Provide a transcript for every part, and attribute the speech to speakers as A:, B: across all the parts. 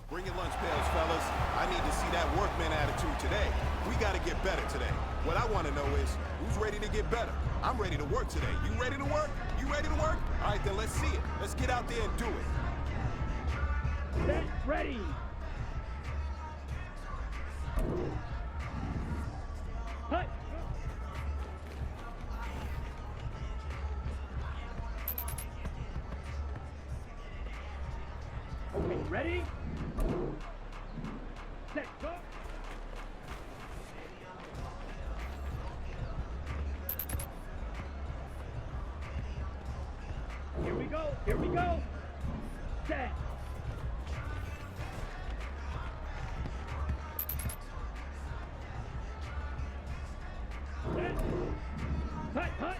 A: Bring your lunch pails, fellas. I need to see that workman attitude today. We got to get better today. What I want to know is, who's ready to get better? I'm ready to work today. You ready to work? You ready to work? All right, then let's see it. Let's get out there and do it.
B: Set, ready. Hut. Okay, ready? Set, go. Here we go, here we go. Set. Set. Hut, hut.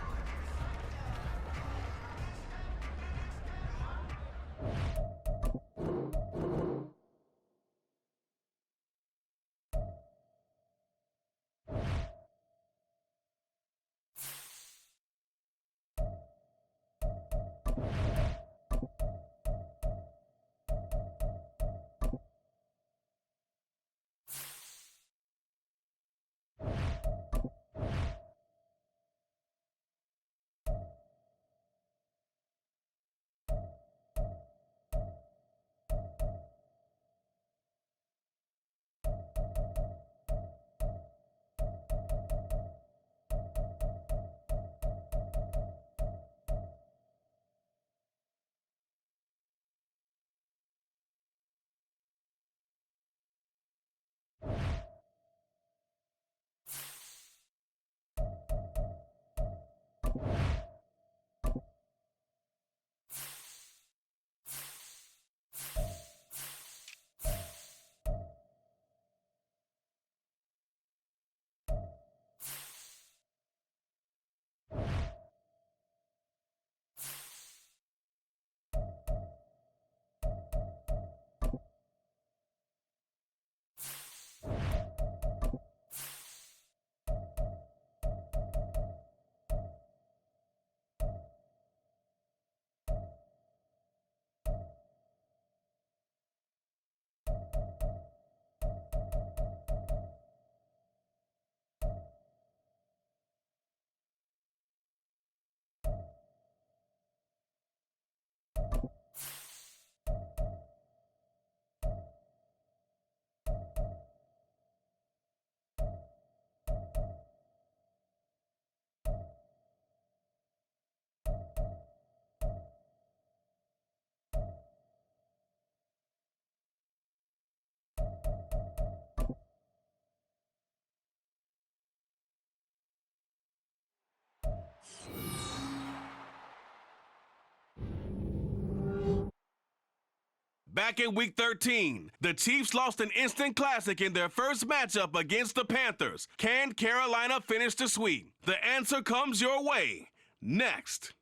C: Back in Week 13, the Chiefs lost an instant classic in their first matchup against the Panthers. Can Carolina finish the sweep? The answer comes your way next.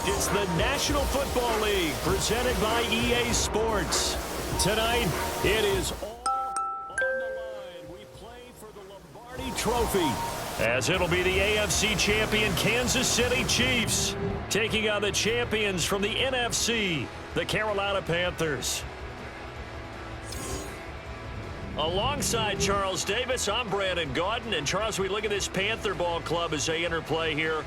D: It's the National Football League presented by EA Sports. Tonight, it is all on the line. We play for the Lombardi Trophy, as it'll be the AFC champion Kansas City Chiefs taking on the champions from the NFC, the Carolina Panthers. Alongside Charles Davis, I'm Brandon Gaudin. And Charles, we look at this Panther ball club as they enter play here.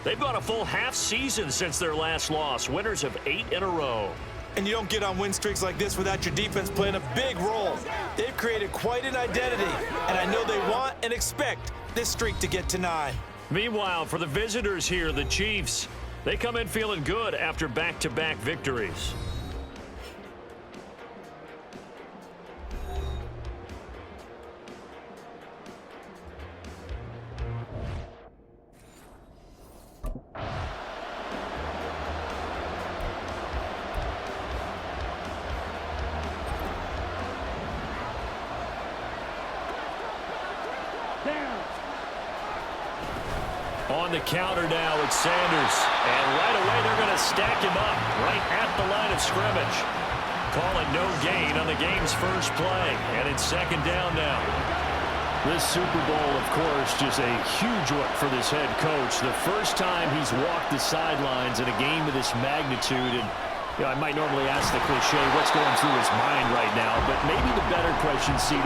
D: They've gone a full half season since their last loss. Winners of 8 in a row.
E: And you don't get on win streaks like this without your defense playing a big role. They've created quite an identity, and I know they want and expect this streak to get to 9.
D: Meanwhile, for the visitors here, the Chiefs, they come in feeling good after back-to-back victories. On the counter now, it's Sanders. And right away, they're going to stack him up right at the line of scrimmage. Call it no gain on the game's first play. And it's second down now. This Super Bowl, of course, just a huge one for this head coach. The first time he's walked the sidelines in a game of this magnitude. And You know, I might normally ask the cliche, what's going through his mind right now, but maybe the better question, CD,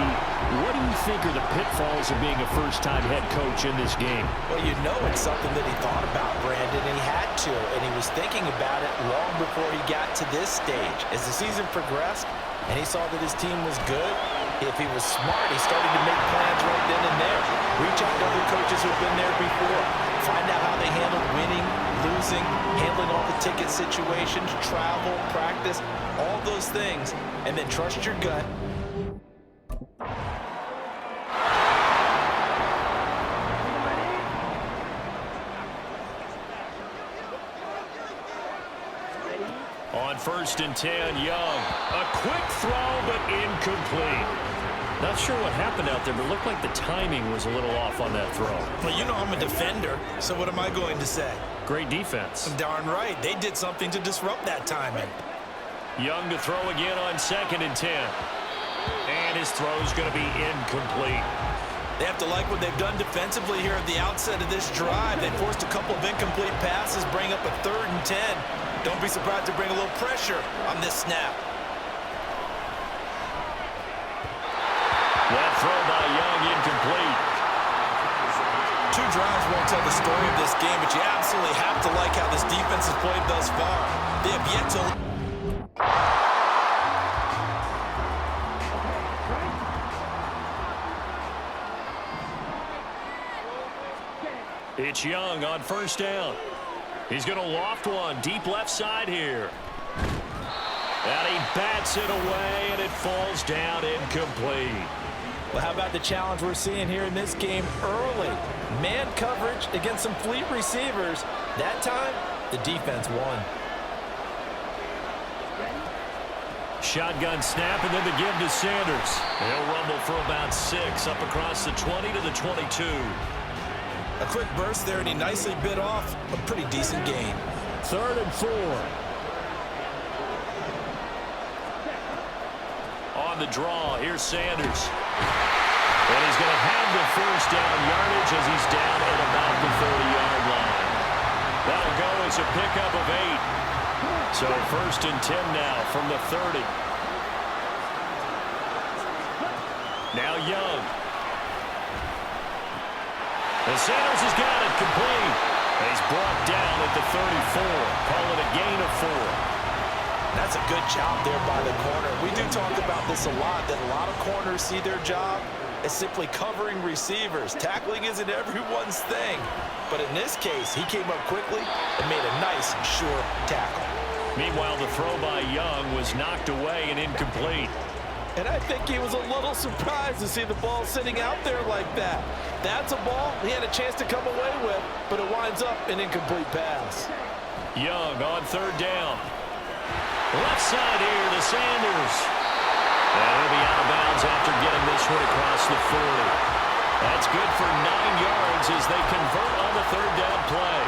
D: what do you think are the pitfalls of being a first-time head coach in this game?
E: Well, you know it's something that he thought about, Brandon, and he had to, and he was thinking about it long before he got to this stage. As the season progressed and he saw that his team was good, if he was smart, he started to make plans right then and there. Reach out to other coaches who have been there before. Find out how they handled winning, losing, handling all the ticket situations, travel, practice, all those things, and then trust your gut.
D: On 1st and 10, Young. A quick throw, but incomplete. Not sure what happened out there, but it looked like the timing was a little off on that throw.
E: Well, you know I'm a defender, so what am I going to say?
D: Great defense.
E: Darn right. They did something to disrupt that timing.
D: Young to throw again on 2nd and 10. And his throw's going to be incomplete.
E: They have to like what they've done defensively here at the outset of this drive. They forced a couple of incomplete passes, bring up a 3rd and 10. Don't be surprised to bring a little pressure on this snap.
D: That throw by Young incomplete.
E: 2 drives won't tell the story of this game, but you absolutely have to like how this defense has played thus far. They have yet to...
D: It's Young on 1st down. He's going to loft one deep left side here. And he bats it away, and it falls down incomplete.
E: Well, how about the challenge we're seeing here in this game early? Man coverage against some fleet receivers. That time, the defense won.
D: Shotgun snap, and then the give to Sanders. He'll rumble for about 6, up across the 20 to the 22.
E: A quick burst there, and he nicely bit off a pretty decent gain.
D: 3rd and 4. On the draw, here's Sanders. And he's going to have the 1st down yardage as he's down at about the 30-yard line. That'll go as a pickup of 8. So 1st and 10 now from the 30. Now Young. And Sanders has got it complete. He's brought down at the 34. Call it a gain of 4.
E: That's a good job there by the corner. We do talk about this a lot, that a lot of corners see their job as simply covering receivers. Tackling isn't everyone's thing. But in this case, he came up quickly and made a nice, sure tackle.
D: Meanwhile, the throw by Young was knocked away and incomplete.
E: And I think he was a little surprised to see the ball sitting out there like that. That's a ball he had a chance to come away with, but it winds up an incomplete pass.
D: Young on 3rd down. Left side here to Sanders. And he'll be out of bounds after getting this one across the 40. That's good for 9 yards as they convert on the 3rd down play.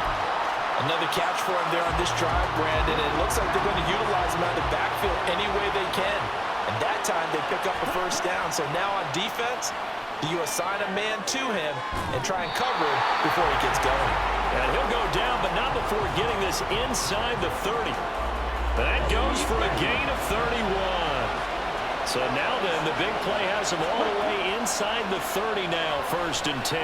E: Another catch for him there on this drive, Brandon. It looks like they're going to utilize him out of the backfield any way they can. And that time they pick up a 1st down. So now on defense, do you assign a man to him and try and cover him before he gets going?
D: And he'll go down, but not before getting this inside the 30. That goes for a gain of 31. So now then, the big play has him all the way inside the 30 now, 1st and 10.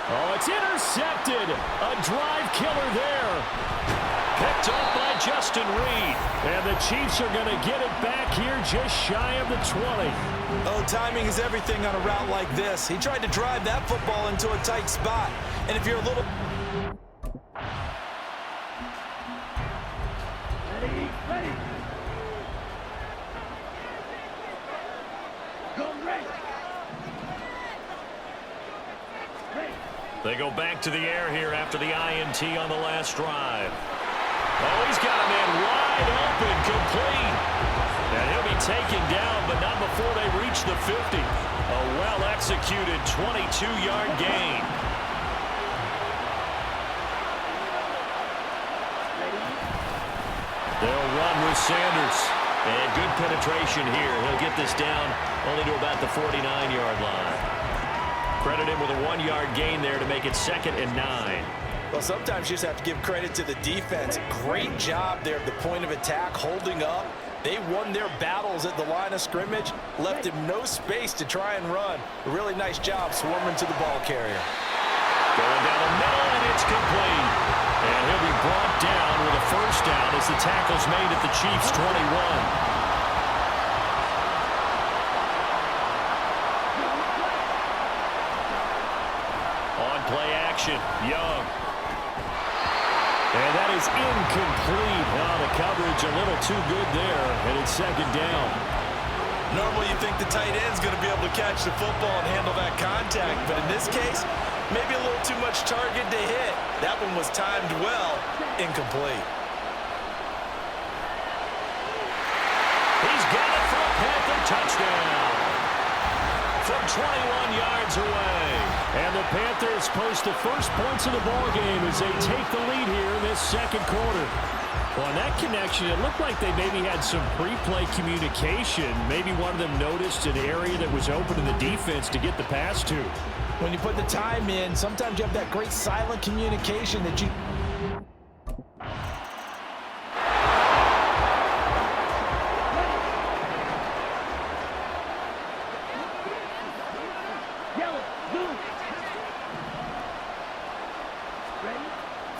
D: Oh, it's intercepted. A drive killer there. Picked off by Justin Reed. And the Chiefs are going to get it back here just shy of the 20.
E: Oh, timing is everything on a route like this. He tried to drive that football into a tight spot. And if you're a little...
B: Ready. Go ready.
D: They go back to the air here after the INT on the last drive. Oh, he's got a man wide open, complete. And he'll be taken down, but not before they reach the 50. A well-executed 22-yard gain. They'll run with Sanders. And good penetration here. He'll get this down only to about the 49-yard line. Credit him with a 1-yard gain there to make it 2nd and 9.
E: Well, sometimes you just have to give credit to the defense. Great job there at the point of attack, holding up. They won their battles at the line of scrimmage, left him no space to try and run. A really nice job swarming to the ball carrier.
D: Going down the middle, and it's complete. And he'll be brought down with a first down as the tackle's made at the Chiefs' 21. Play action, Young. And that is incomplete. Now the coverage a little too good there, and it's second down.
E: Normally you think the tight end's going to be able to catch the football and handle that contact, but in this case, maybe a little too much target to hit. That one was timed well, incomplete.
D: He's got it for a Panther touchdown from 21 yards away. And the Panthers post the first points of the ball game as they take the lead here in this second quarter. Well, on that connection, it looked like they maybe had some pre-play communication. Maybe one of them noticed an area that was open in the defense to get the pass to.
E: When you put the time in, sometimes you have that great silent communication that you...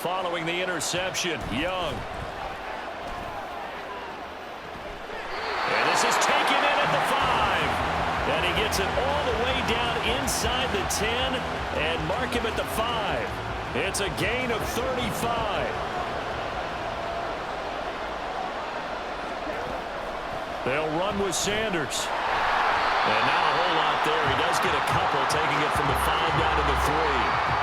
D: Following the interception, Young. And this is taken in at the 5. And he gets it all the way down inside the 10 and mark him at the 5. It's a gain of 35. They'll run with Sanders. And not a whole lot there. He does get a couple, taking it from the 5 down to the 3.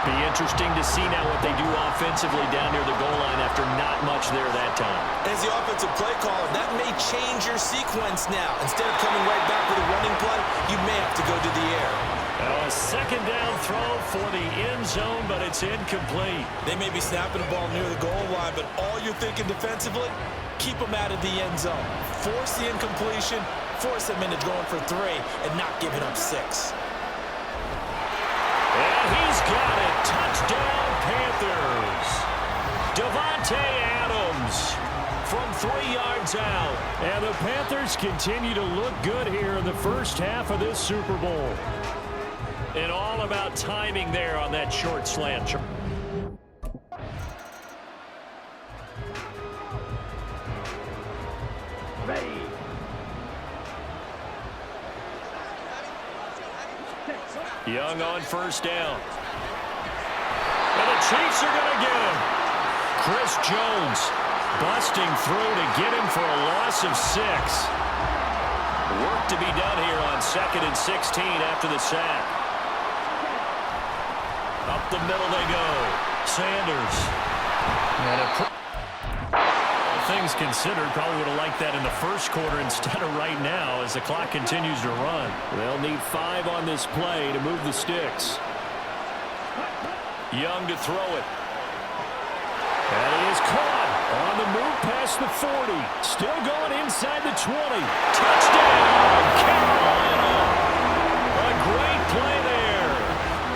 D: Be interesting to see now what they do offensively down near the goal line after not much there that time.
E: As the offensive play caller, that may change your sequence now. Instead of coming right back with a running play, you may have to go to the air.
D: A second down throw for the end zone, but it's incomplete.
E: They may be snapping the ball near the goal line, but all you're thinking defensively, keep them out of the end zone. Force the incompletion, force them into going for 3, and not giving up 6.
D: And he's got it. Touchdown, Panthers. Davante Adams from 3 yards out. And the Panthers continue to look good here in the first half of this Super Bowl. And all about timing there on that short slant.
B: Ready.
D: Young on first down. And the Chiefs are going to get him. Chris Jones busting through to get him for a loss of 6. Work to be done here on 2nd and 16 after the sack. Up the middle they go. Sanders. And things considered, probably would have liked that in the first quarter instead of right now as the clock continues to run. They'll need 5 on this play to move the sticks. Young to throw it. And he is caught on the move past the 40. Still going inside the 20. Touchdown, Carolina! A great play there.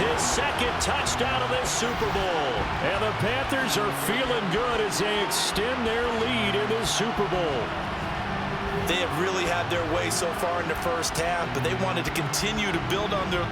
D: His second touchdown of this Super Bowl. And the Panthers are feeling good as they extend their lead in this Super Bowl.
E: They have really had their way so far in the first half, but they wanted to continue to build on their...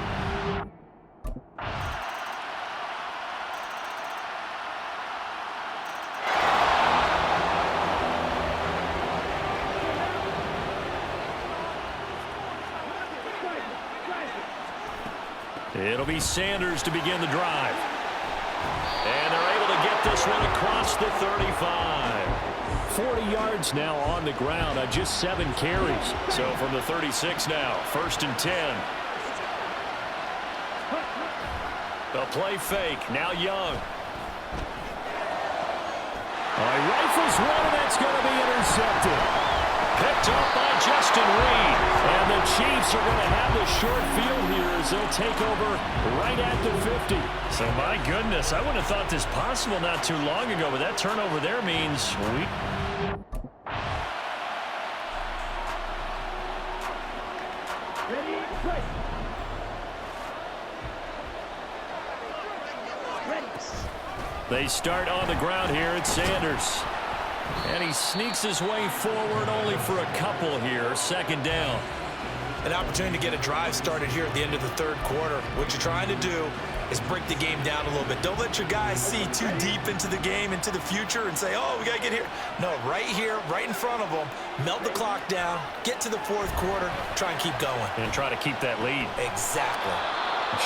D: It'll be Sanders to begin the drive. And they're able to get this one across the 35. 40 yards now on the ground on just 7 carries. So from the 36 now, 1st and 10. The play fake, now Young. He rifles one, and that's going to be intercepted. Picked up by Justin Reed. And the Chiefs are going to have the short field here as they'll take over right at the 50. So, my goodness, I wouldn't have thought this possible not too long ago, but that turnover there means we...
B: Ready, play. Ready.
D: They start on the ground here at Sanders. And he sneaks his way forward only for a couple here. Second down.
E: An opportunity to get a drive started here at the end of the third quarter. What you're trying to do is break the game down a little bit. Don't let your guys see too deep into the game, into the future, and say, oh, we got to get here. No, right here, right in front of them, melt the clock down, get to the fourth quarter, try and keep going.
D: And try to keep that lead.
E: Exactly.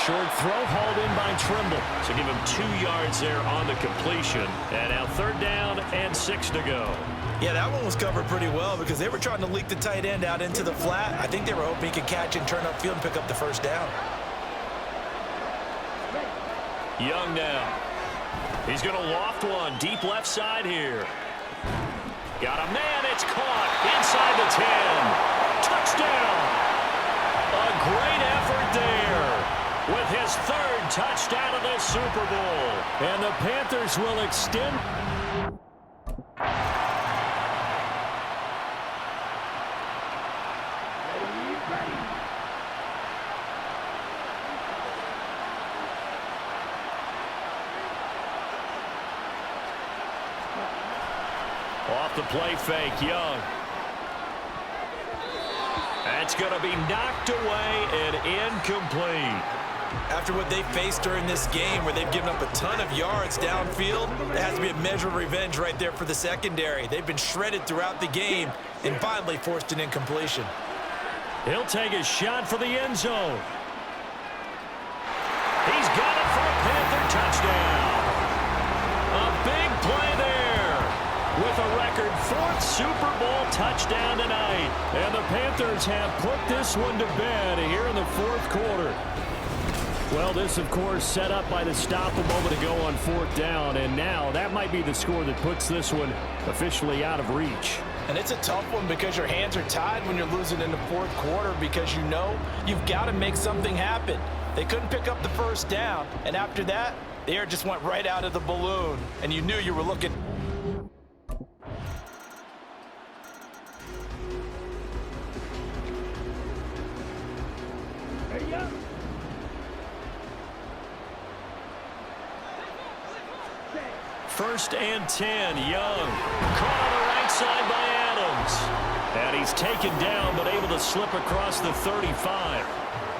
D: Short throw hauled in by Trimble. So give him 2 yards there on the completion. And now third down and 6 to go.
E: Yeah, that one was covered pretty well because they were trying to leak the tight end out into the flat. I think they were hoping he could catch and turn upfield and pick up the first down.
D: Young now. He's going to loft one deep left side here. Got a man. It's caught inside the 10. Touchdown. A great effort there with his third touchdown of the Super Bowl. And the Panthers will extend. Off the play fake, Young. That's going to be knocked away and incomplete.
E: After what they faced during this game where they've given up a ton of yards downfield, there has to be a measure of revenge right there for the secondary. They've been shredded throughout the game and finally forced an incompletion.
D: He'll take a shot for the end zone. He's got it for a Panther touchdown. A big play there with a record 4th Super Bowl touchdown tonight. And the Panthers have put this one to bed here in the fourth quarter. Well, this, of course, set up by the stop a moment ago on 4th down, and now that might be the score that puts this one officially out of reach.
E: And it's a tough one because your hands are tied when you're losing in the fourth quarter because you know you've got to make something happen. They couldn't pick up the first down, and after that, the air just went right out of the balloon, and you knew you were looking.
B: There you go.
D: First and 10, Young. Caught on the right side by Adams. And he's taken down but able to slip across the 35.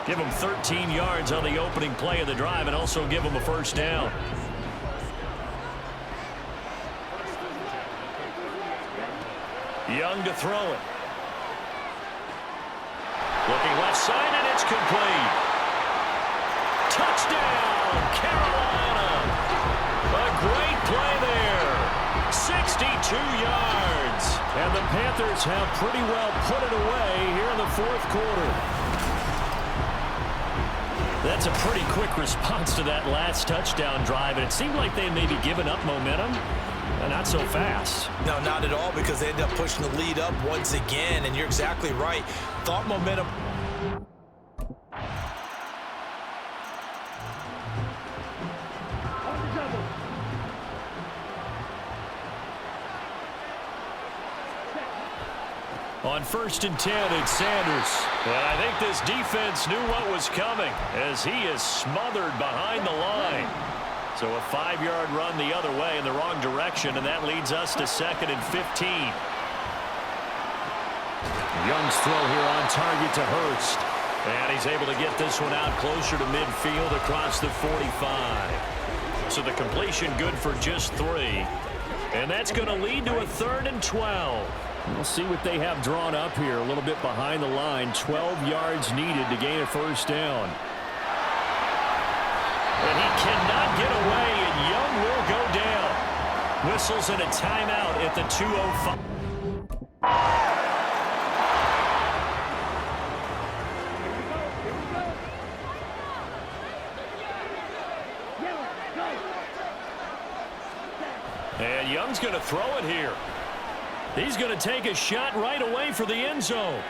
D: Give him 13 yards on the opening play of the drive and also give him a first down. Young to throw it. Looking left side, and it's complete. Touchdown, Carolina. A great play there. 62 yards. And the Panthers have pretty well put it away here in the fourth quarter. That's a pretty quick response to that last touchdown drive, and it seemed like they may be giving up momentum. Not so fast.
E: No, not at all, because they end up pushing the lead up once again, and you're exactly right. Thought momentum.
D: On 1st and 10, it's Sanders. And I think this defense knew what was coming as he is smothered behind the line. So a 5-yard run the other way in the wrong direction, and that leads us to 2nd and 15. Young's throw here on target to Hurst. And he's able to get this one out closer to midfield across the 45. So the completion good for just 3. And that's going to lead to a 3rd and 12. We'll see what they have drawn up here a little bit behind the line. 12 yards needed to gain a first down. And he cannot get away, and Young will go down. Whistles and a timeout at the 2:05. And Young's going to throw it here. He's going to take a shot right away for the end zone.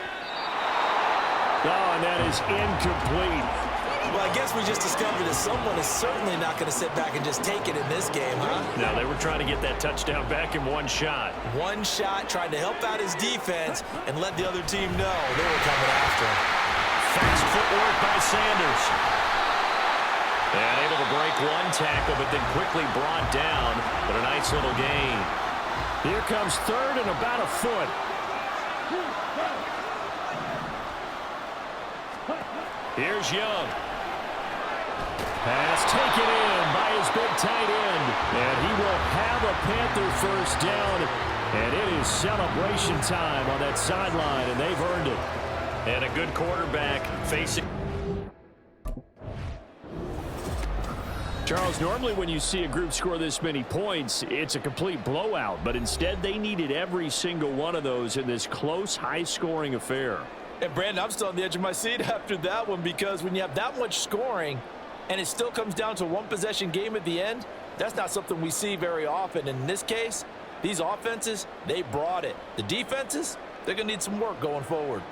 D: Oh, and that is incomplete.
E: Well, I guess we just discovered that someone is certainly not going to sit back and just take it in this game, huh?
D: No, they were trying to get that touchdown back in one shot.
E: One shot, trying to help out his defense and let the other team know they were coming after him.
D: Fast footwork by Sanders. And able to break one tackle, but then quickly brought down. But a nice little gain. Here comes third and about a foot. Here's Young. Pass taken in by his big tight end. And he will have a Panther first down. And it is celebration time on that sideline, and they've earned it. And a good quarterback facing. Charles, normally when you see a group score this many points, it's a complete blowout. But instead, they needed every single one of those in this close, high-scoring affair.
E: And, Brandon, I'm still on the edge of my seat after that one, because when you have that much scoring and it still comes down to a one-possession game at the end, that's not something we see very often. And in this case, these offenses, they brought it. The defenses, they're going to need some work going forward.